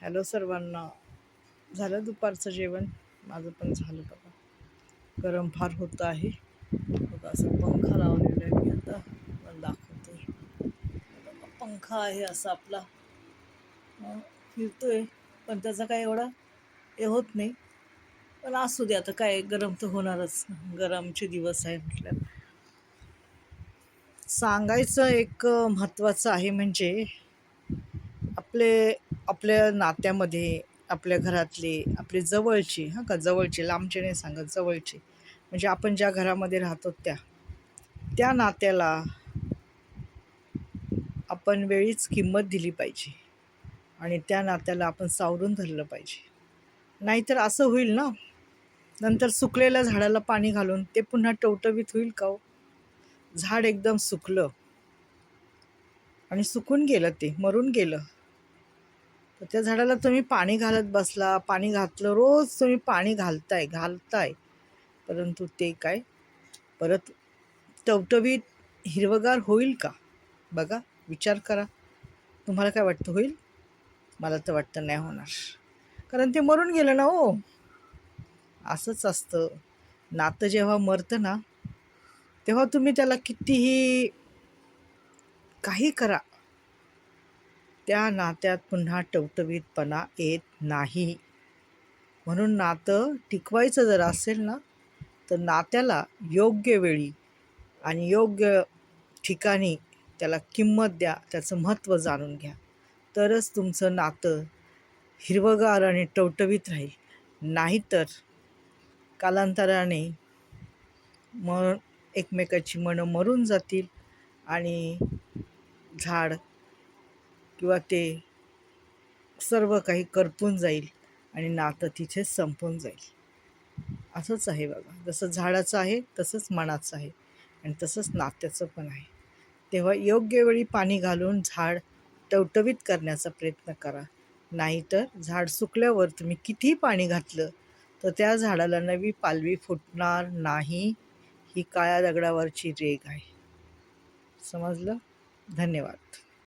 Hello सर्वांना. झालं दुपारचं जेवण? माझं पण झालं बघा. गरम फार होतं आहे बघा. असं पंखा लावलेला आहे मी आता, मला दाखवते. पंखा आहे असा आपला, फिरतोय, पण त्याचा काय एवढा हे होत नाही. पण असू दे, आता काय, गरम तर होणारच. गरमचे दिवस आहे म्हटलं. सांगायचं एक महत्त्वाचं आहे, म्हणजे आपले आपल्या नात्यामध्ये, आपल्या घरातले, आपले जवळचे, हां का, जवळचे, लांबचे नाही सांगत, जवळचे, म्हणजे आपण ज्या घरामध्ये राहतो त्या नात्याला आपण वेळीच किंमत दिली पाहिजे आणि त्या नात्याला आपण सावरून धरलं पाहिजे. नाहीतर असं होईल ना, नंतर सुकलेल्या झाडाला पाणी घालून ते पुन्हा टवटवीत होईल का हो? झाड एकदम सुकलं आणि सुकून गेलं, ते मरून गेलं, तर त्या झाडाला तुम्ही पाणी घालत बसला, पाणी घातलं, रोज तुम्ही पाणी घालताय, परंतु ते काय परत टवटवीत हिरवगार होईल का? बघा, विचार करा. तुम्हाला काय वाटतं, होईल? मला तर वाटतं नाही होणार, कारण ते मरून गेलं ना हो. असंच असतं, नातं जेव्हा मरतं ना, तेव्हा तुम्ही त्याला कितीही काही करा, त्या नात्यात पुन्हा टवटवीतपणा येत नाही. म्हणून नातं टिकवायचं जर असेल ना, तर नात्याला योग्य वेळी आणि योग्य ठिकाणी त्याला किंमत द्या, त्याचं महत्त्व जाणून घ्या, तरच तुमचं नातं हिरवगार आणि टवटवीत राहील. नाहीतर कालांतराने एकमेकाची मनं मरून जातील आणि झाड किंवा ते सर्व काही करपून जाईल आणि नातं तिथेच संपून जाईल. असंच आहे बघा. जसं झाडाचं आहे तसंच मनाचं आहे आणि तसंच नात्याचं पण आहे. तेव्हा योग्य वेळी पाणी घालून झाड टवटवीत करण्याचा प्रयत्न करा. नाहीतर झाड सुकल्यावर तुम्ही कितीही पाणी घातलं तर त्या झाडाला नवी पालवी फुटणार नाही. ही काळ्या दगडावरची रेघ आहे. समजलं? धन्यवाद.